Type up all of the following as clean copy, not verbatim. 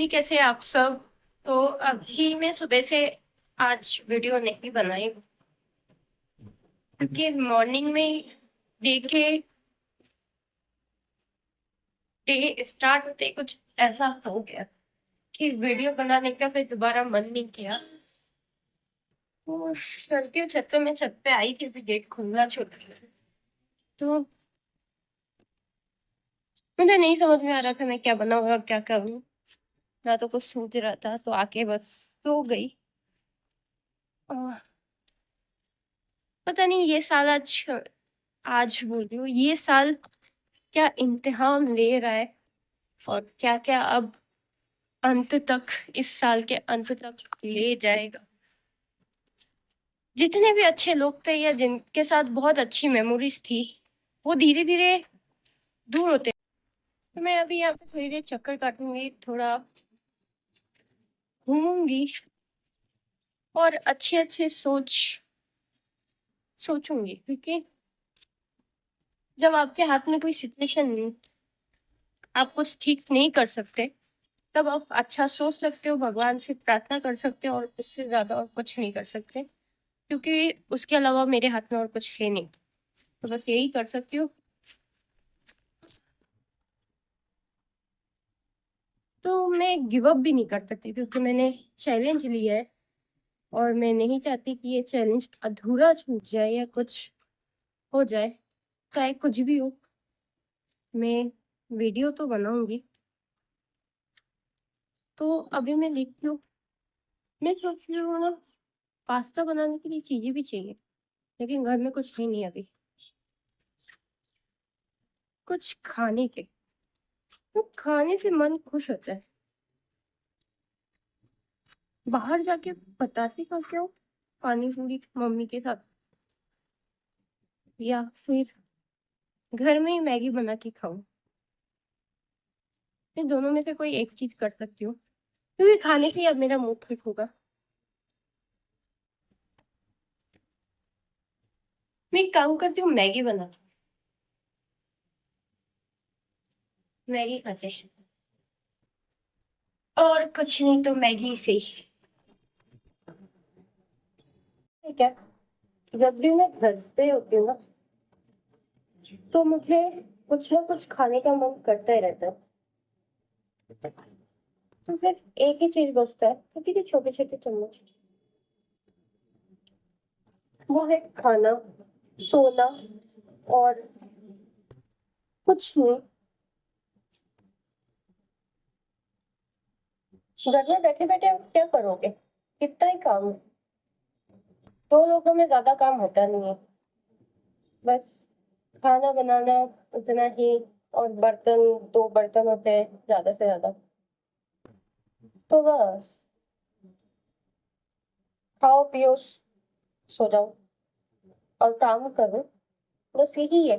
जी, कैसे आप सब। तो अभी मैं सुबह से आज वीडियो नहीं बनाई क्योंकि मॉर्निंग में देखे डे स्टार्ट होते ही कुछ ऐसा हो गया कि वीडियो बनाने का फिर दोबारा मन नहीं किया। तो चलती हूँ छत पे। मैं छत पे आई थी, फिर गेट खुला छोड़ दिया। तो मुझे नहीं समझ में आ रहा था मैं क्या बनाऊँ और क्या करूँ। ना तो कुछ सोच रहा था, तो आके बस सो गई। और पता नहीं ये साल आज बोल रही हूँ, ये साल क्या इम्तिहान ले रहा है और क्या क्या अब अंत तक, इस साल के अंत तक ले जाएगा। जितने भी अच्छे लोग थे या जिनके साथ बहुत अच्छी मेमोरीज थी, वो धीरे धीरे दूर होते। तो मैं अभी यहाँ पे थोड़ी देर चक्कर काटूंगी, थोड़ा घूमूंगी और अच्छे अच्छे सोचूंगी। क्योंकि जब आपके हाथ में कोई सिचुएशन नहीं, आप कुछ ठीक नहीं कर सकते, तब आप अच्छा सोच सकते हो, भगवान से प्रार्थना कर सकते हो, और इससे ज्यादा और कुछ नहीं कर सकते। क्योंकि उसके अलावा मेरे हाथ में और कुछ है नहीं। तो बस यही कर सकती हूँ। तो मैं गिव अप भी नहीं कर सकती क्योंकि मैंने चैलेंज लिया है और मैं नहीं चाहती कि ये चैलेंज अधूरा छूट जाए या कुछ हो जाए। चाहे कुछ भी हो, मैं वीडियो तो बनाऊंगी। तो अभी मैं देखती हूँ, मैं सोच रही हूँ ना, पास्ता बनाने के लिए चीजें भी चाहिए, लेकिन घर में कुछ है नहीं अभी कुछ खाने के। तो खाने से मन खुश होता है। बाहर जाके बतासे खा के आओ, पानी पूरी मम्मी के साथ, या फिर घर में ही मैगी बना के खाओ। मैं दोनों में से कोई एक चीज कर सकती हूँ, क्योंकि खाने से ही अब मेरा मूड ठीक होगा। मैं एक काम करती हूँ, मैगी बना, मैगी खाते हैं। और कुछ नहीं तो मैगी से ही। ठीक है। जब भी मैं घर पे होती हूँ ना, तो मुझे कुछ ना कुछ खाने का मन करता ही रहता है। तो सिर्फ एक ही चीज बचता है, क्योंकि जो छोटे छोटे चम्मच, वो है खाना, सोना, और कुछ नहीं। घर में बैठे बैठे आप क्या करोगे, कितना ही काम है। दो लोगों में ज्यादा काम होता नहीं है। बस खाना बनाना, उतना ही। और बर्तन, दो बर्तन होते हैं ज्यादा से ज्यादा। तो बस खाओ पियो, सो जाओ और काम करो, बस यही है।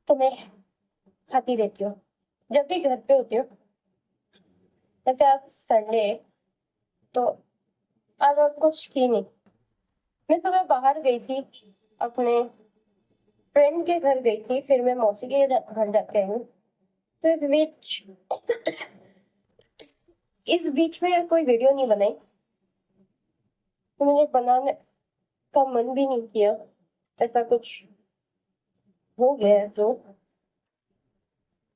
तो मैं खाती रहती हूँ जब भी घर पे होती हूँ। जैसे आज संडे है, तो आज और कुछ की नहीं। मैं सुबह बाहर गई थी, अपने फ्रेंड के घर गई थी, फिर मैं मौसी के घर जाके आई हूँ। तो इस बीच में कोई वीडियो नहीं बनाई, तो मुझे बनाने का मन भी नहीं किया। ऐसा कुछ हो गया है तो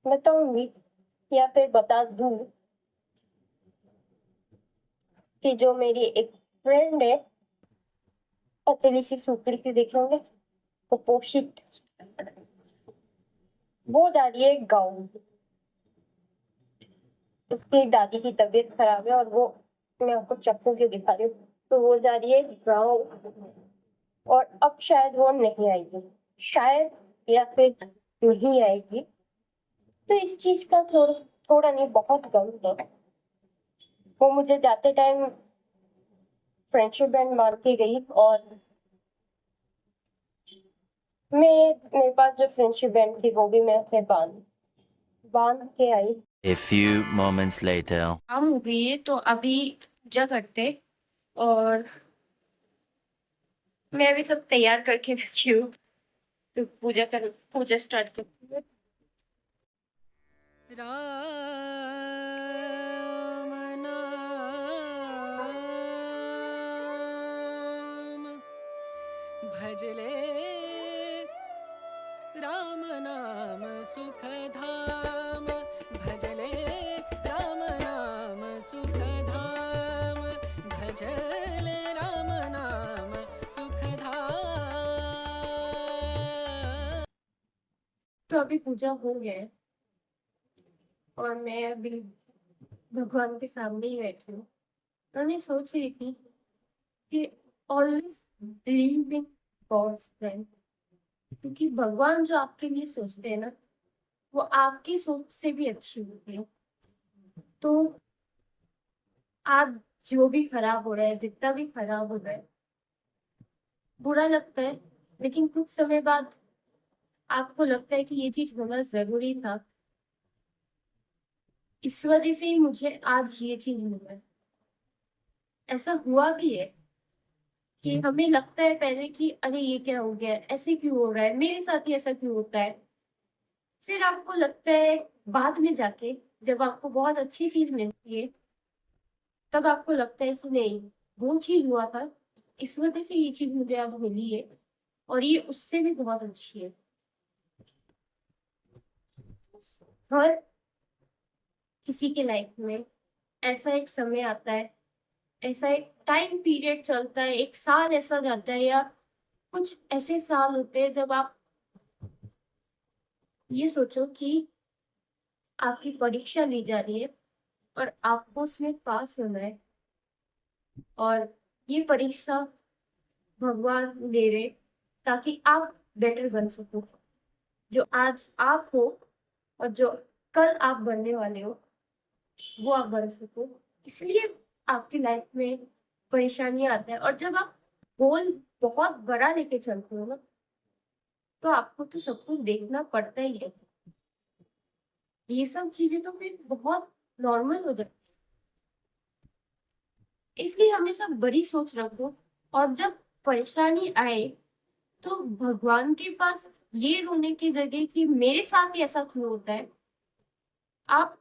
बताऊंगी, या फिर बता दूं कि जो मेरी एक फ्रेंड है, पतली सी सुकड़ी सी दिखेंगे, कुपोषित, वो जा रही है गाँव। उसकी दादी की तबीयत खराब है, और वो, मैं आपको चप्पू से दिखा रही हूँ, तो वो जा रही है गाँव। और अब शायद वो नहीं आएगी, शायद, या फिर नहीं आएगी। तो इस चीज का थोड़ा थोड़ा नहीं, बहुत गम है। वो मुझे जाते टाइम फ्रेंडशिप बैंड बांध के गई, और मैं, मेरे पास जो फ्रेंडशिप बैंड थी वो भी मैं उसे बांध बांध के आई। A few moments later. शाम हो गई है, तो अभी पूजा करते। और मैं अभी सब तैयार करके रखी हूँ, तो पूजा स्टार्ट करती हूँ। राम भजले राम नाम सुखधाम, भजले राम नाम सुखधाम, भजले राम नाम सुखधाम। तो अभी पूजा हो गया है और मैं अभी भगवान के सामने ही बैठी हूँ और मैं सोच रही थी कि always believe in God's plan, क्योंकि भगवान जो आपके लिए सोचते हैं ना, वो आपकी सोच से भी अच्छी होती है। तो आप जो भी खराब हो रहा है, जितना भी खराब हो रहा है, बुरा लगता है, लेकिन कुछ समय बाद आपको लगता है कि ये चीज होना जरूरी था, इस वजह से ही मुझे आज ये चीज मिला है। ऐसा हुआ भी है कि हमें लगता है पहले कि अरे ये क्या हो गया, ऐसे क्यों हो रहा है, मेरे साथ ही ऐसा क्यों होता है। फिर आपको लगता है बाद में जाके, जब आपको बहुत अच्छी चीज मिलती है, तब आपको लगता है कि नहीं, वो चीज हुआ था, इस वजह से ये चीज मुझे अब मिली है और ये उससे भी बहुत अच्छी है। हर किसी के लाइफ में ऐसा एक समय आता है, ऐसा एक टाइम पीरियड चलता है, एक साल ऐसा जाता है या कुछ ऐसे साल होते हैं जब आप ये सोचो कि आपकी परीक्षा ली जा रही है और आपको उसमें पास होना है, और ये परीक्षा भगवान ले रहे ताकि आप बेटर बन सको, जो आज आप हो और जो कल आप बनने वाले हो वो आप बन सको। इसलिए आपकी लाइफ में परेशानियां आते हैं, और जब आप गोल बहुत बड़ा लेके चलते हो ना, तो आपको तो सब कुछ देखना पड़ता ही है। ये सब चीजें तो फिर बहुत नॉर्मल हो जाती है। इसलिए हमेशा बड़ी सोच रखो, और जब परेशानी आए तो भगवान के पास ये रोने की जगह कि मेरे साथ ही ऐसा क्यों होता है, आप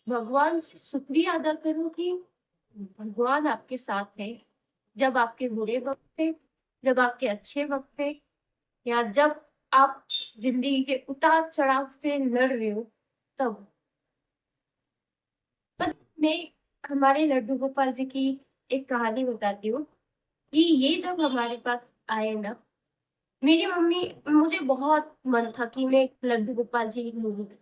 भगवान से शुक्रिया अदा करो कि भगवान आपके साथ है, जब आपके बुरे वक्त थे, जब आपके अच्छे वक्त थे, या जब आप जिंदगी के उतार चढ़ाव से लड़ रहे हो तब। पर मैं हमारे लड्डू गोपाल जी की एक कहानी बताती हूँ कि ये जब हमारे पास आए ना, मेरी मम्मी, मुझे बहुत मन था कि मैं एक लड्डू गोपाल जी की मूवी,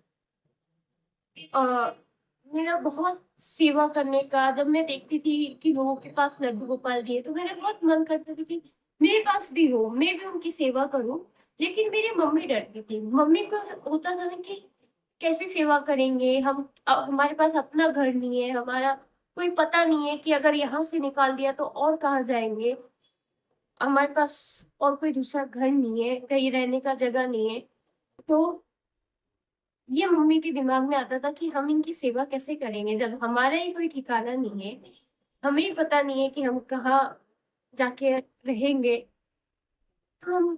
मेरा बहुत सेवा करने का, जब मैं देखती थी कि लोगों के पास लड्डू गोपाल जी है तो मेरा बहुत मन करता था कि मेरे पास भी हो, मैं भी उनकी सेवा करूं। लेकिन मेरी मम्मी डरती थी, मम्मी को होता था ना कि कैसे सेवा करेंगे हम, हमारे पास अपना घर नहीं है, हमारा कोई पता नहीं है कि अगर यहाँ से निकाल दिया तो और कहाँ जाएंगे, हमारे पास और कोई दूसरा घर नहीं है, कहीं रहने का जगह नहीं है। तो ये मम्मी के दिमाग में आता था कि हम इनकी सेवा कैसे करेंगे जब हमारा ही कोई ठिकाना नहीं है, हमें ही पता नहीं है कि हम कहाँ जाके रहेंगे, तो हम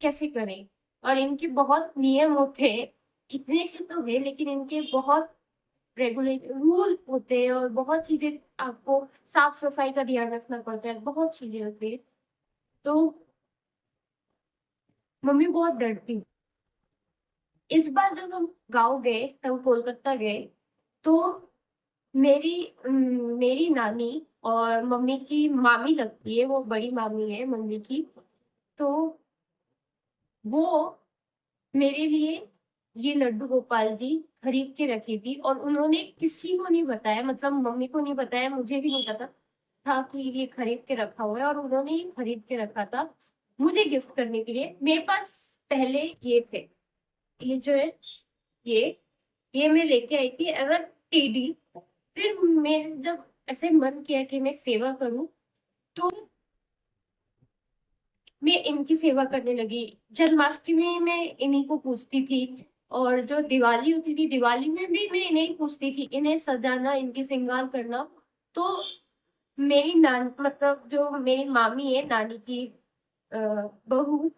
कैसे करें। और इनके बहुत नियम होते हैं, इतने से तो है लेकिन इनके बहुत रेगुलेट रूल होते हैं, और बहुत चीजें आपको साफ सफाई का ध्यान रखना पड़ता है, बहुत चीजें होती है। तो मम्मी बहुत डरती। इस बार जब हम गाँव गए, हम कोलकाता गए, तो मेरी मेरी नानी और मम्मी की मामी लगती है, वो बड़ी मामी है मम्मी की, तो वो मेरे लिए ये लड्डू गोपाल जी खरीद के रखी थी, और उन्होंने किसी को नहीं बताया, मतलब मम्मी को नहीं बताया, मुझे भी नहीं पता था कि ये खरीद के रखा हुआ है, और उन्होंने ये खरीद के रखा था मुझे गिफ्ट करने के लिए। मेरे पास पहले ये थे, ये जो है, ये ये मैं लेके आई थी एवर टेडी। फिर मैं जब ऐसे मन किया कि मैं सेवा करूं, तो मैं इनकी सेवा करने लगी। जन्माष्टमी में इन्हीं को पूजती थी, और जो दिवाली होती थी, दिवाली में भी मैं इन्हें ही पूजती थी, इन्हें सजाना, इनकी श्रृंगार करना। तो मेरी नान मतलब जो मेरी मामी है, नानी की अ, बहू,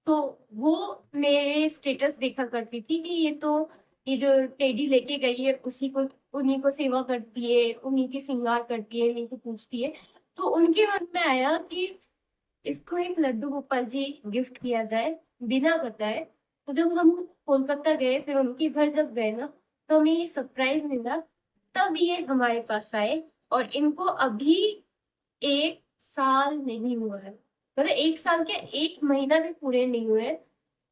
तो वो मेरे स्टेटस देखा करती थी कि ये जो टेडी लेके गई है उसी को, उन्हीं को सेवा करती है, उन्हीं की श्रृंगार करती है, उन्हीं को पूछती है। तो उनके मन में आया कि इसको एक लड्डू गोपाल जी गिफ्ट किया जाए बिना बताए। तो जब हम कोलकाता गए, फिर उनके घर जब गए ना, तो हमें ये सरप्राइज मिला। तब ये हमारे पास आए, और इनको अभी 1 साल नहीं हुआ है, मतलब 1 साल के 1 महीना भी पूरे नहीं हुए।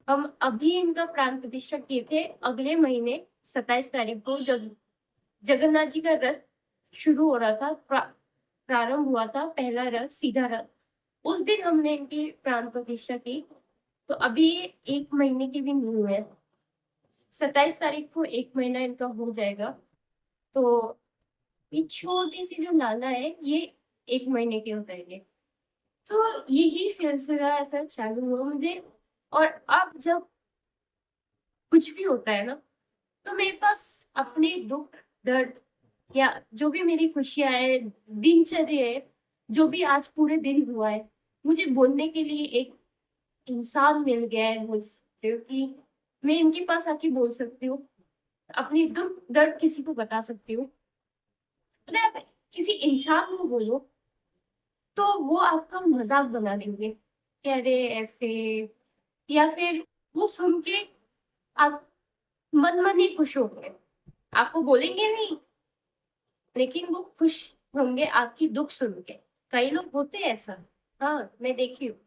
हम अभी इनका प्राण प्रतिष्ठा किए थे अगले महीने 27 तारीख को, जब जगन्नाथ जी का रथ शुरू हो रहा था, प्रारंभ हुआ था पहला रथ, सीधा रथ। उस दिन हमने इनकी प्राण प्रतिष्ठा की। तो अभी 1 महीने के भी नहीं हुए। 27 तारीख को 1 महीना इनका हो जाएगा। तो ये छोटी सी जो लाला है, ये 1 महीने के हो जाएंगे। तो यही सिलसिला ऐसा चालू हुआ मुझे। और अब जब कुछ भी होता है ना, तो मेरे पास अपने दुख दर्द या जो भी मेरी खुशियां है, दिनचर्या है, जो भी आज पूरे दिन हुआ है, मुझे बोलने के लिए एक इंसान मिल गया है। बोल सकते हो कि मैं इनके पास आके बोल सकती हूँ, अपनी दुख दर्द किसी को बता सकती हूँ। मतलब आप किसी इंसान को बोलो तो वो आपका मजाक बना देंगे कि अरे ऐसे, या फिर वो सुन के आप मन मन ही खुश हो गए। आपको बोलेंगे नहीं, लेकिन वो खुश होंगे आपकी दुख सुन के। कई लोग होते हैं ऐसा। हाँ, मैं देखी हूँ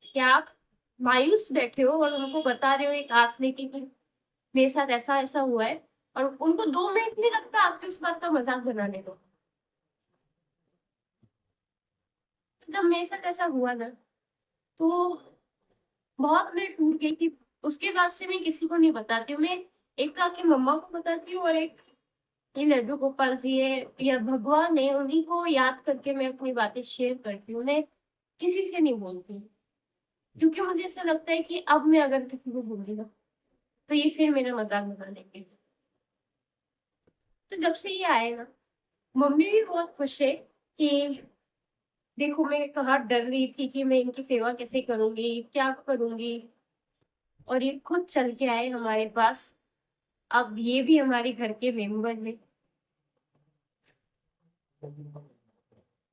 कि आप मायूस बैठे हो और उनको बता रहे हो एक आस लेके कि मेरे साथ ऐसा ऐसा हुआ है, और उनको 2 मिनट नहीं लगता आपके उस बात का मजाक बनाने को। तो जब मेरे साथ ऐसा हुआ ना, तो बहुत मैं टूट गई थी। उसके बाद से मैं किसी को नहीं बताती हूँ। मैं एक तो आके मम्मा को बताती हूँ, और एक ये लड्डू गोपाल जी है या भगवान है, उन्हीं को याद करके मैं अपनी बातें शेयर करती हूँ। मैं किसी से नहीं बोलती, क्योंकि मुझे ऐसा लगता है कि अब मैं अगर किसी को बोली ना, तो ये फिर मेरा मजाक बना देंगे। तो जब से ये आए ना, मम्मी भी बहुत खुश है कि देखो, मैं कहाँ डर रही थी कि मैं इनकी सेवा कैसे करूंगी, क्या करूंगी, और ये खुद चल के आए हमारे पास। अब ये भी हमारे घर के मेंबर हैं।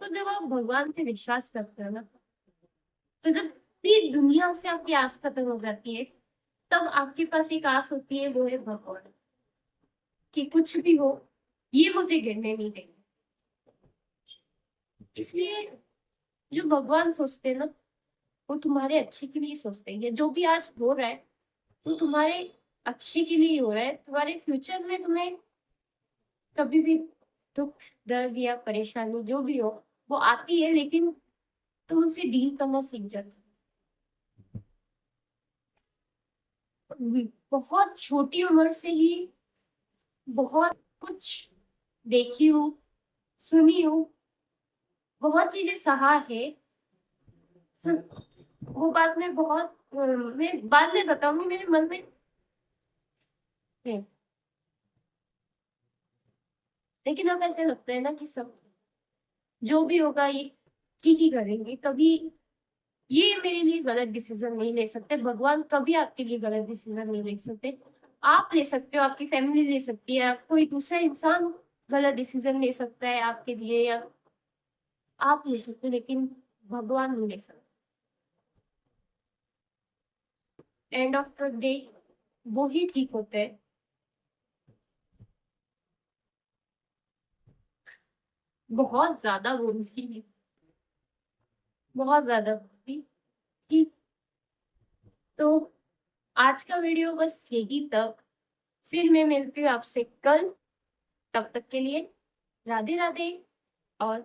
तो जब आप भगवान पे विश्वास करते हो ना, तो जब पूरी दुनिया से आपकी आस खत्म हो जाती है, तब आपके पास एक आस होती है, वो है भगवान। कि कुछ भी हो, ये मुझे गिरने नहीं देंगे। इसलिए जो भगवान सोचते हैं ना, वो तुम्हारे अच्छे के लिए सोचते हैं। ये जो भी आज हो रहा है, वो तुम्हारे अच्छे के लिए हो रहा है। तुम्हारे फ्यूचर में तुम्हें कभी भी दुख दर्द या परेशानी जो भी हो, वो आती है, लेकिन तुम उनसे डील करना सीख जाते हो। बहुत छोटी उम्र से ही बहुत कुछ देखी हूँ, सुनी हूँ, बहुत चीजें सहा है। तो वो बात मैं बहुत मैं बाद में बताऊंगी, मेरे मन में है। लेकिन अब ऐसा लगता है ना कि सब जो भी होगा ये ठीक ही करेंगे। कभी ये मेरे लिए गलत डिसीजन नहीं ले सकते, भगवान कभी आपके लिए गलत डिसीजन नहीं ले सकते। आप ले सकते हो, आपकी फैमिली ले सकती है, कोई दूसरा इंसान गलत डिसीजन ले सकता है आपके लिए, या आप ले सकते हो, लेकिन भगवान नहीं ले सकते। एंड ऑफ द डे वो ही ठीक होते हैं। बहुत ज्यादा बोलती है, बहुत ज्यादा बोलती। ठीक। तो आज का वीडियो बस यही तक। फिर मैं मिलती हूँ आपसे कल। तब तक के लिए राधे राधे और